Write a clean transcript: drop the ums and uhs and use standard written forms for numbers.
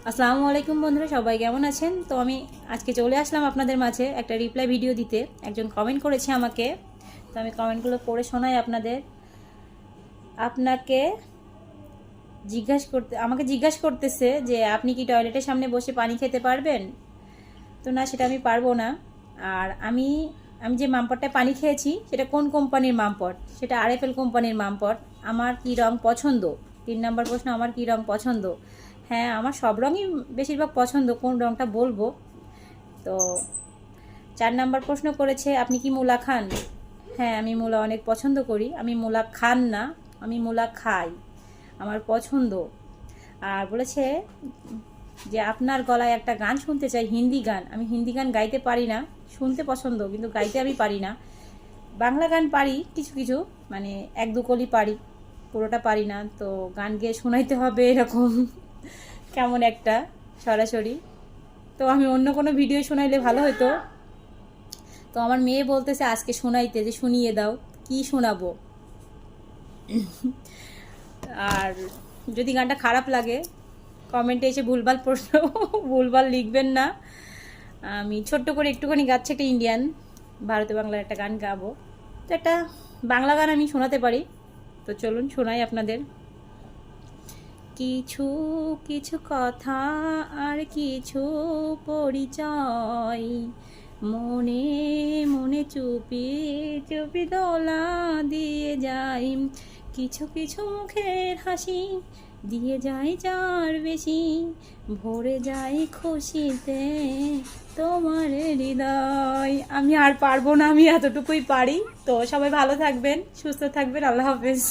আসসালামু আলাইকুম বন্ধুরা, সবাই কেমন আছেন? তো আমি আজকে চলে আসলাম আপনাদের মাঝে একটা রিপ্লাই ভিডিও দিতে। একজন কমেন্ট করেছে আমাকে, তো আমি কমেন্টগুলো পড়ে শোনাই আপনাদের। আমাকে জিজ্ঞাসা করতেছে যে আপনি কি টয়লেটের সামনে বসে পানি খেতে পারবেন? তো না, সেটা আমি পারবো না। আর আমি আমি যে মামপটটায় পানি খেয়েছি সেটা কোন কোম্পানির মামপট? সেটা আরএফএল কোম্পানির মামপট। আমার কি রং পছন্দ? 3 নম্বর প্রশ্ন, আমার কি রং পছন্দ? হ্যাঁ, আমার সব রঙই বেশিরভাগ পছন্দ, কোন রংটা বলবো। তো 4 নম্বর প্রশ্ন করেছে আপনি কি মূলা খান? হ্যাঁ, আমি মূলা অনেক পছন্দ করি। আমি মূলা খান না, আমি মূলা খাই, আমার পছন্দ। আর বলেছে যে আপনার গলায় একটা গান শুনতে চাই, হিন্দি গান। আমি হিন্দি গান গাইতে পারি না, শুনতে পছন্দ কিন্তু গাইতে আমি পারি না। বাংলা গান পারি কিছু কিছু, মানে 1-2 কলি পারি, পুরোটা পারি না। তো গান গেয়ে শোনাইতে হবে এরকম কেমন একটা সরাসরি। তো আমি অন্য কোনো ভিডিও শোনাইলে ভালো হতো। তো আমার মেয়ে বলতেছে আজকে শোনাইতে, যে শুনিয়ে দাও। কি শোনাবো? আর যদি গানটা খারাপ লাগে কমেন্টে এসে ভুলভাল প্রশ্ন ভুলভাল লিখবেন না। আমি ছোট্ট করে একটুখানি গাচ্ছি, একটা ইন্ডিয়ান ভারতে বাংলার একটা গান গাবো। তো একটা বাংলা গান আমি শোনাতে পারি, তো চলুন শোনাই আপনাদের। কিছু কিছু কথা আর কিছু পরিচয়, মনে মনে চুপি চুপি দোলা দিয়ে যাই। কিছু কিছু মুখের হাসি দিয়ে যায় যার বেশি, ভরে যায় খুশিতে তোমার হৃদয়। আমি আর পারবো না, আমি এতটুকুই পারি। তো সবাই ভালো থাকবেন, সুস্থ থাকবেন, আল্লাহ হাফেজ।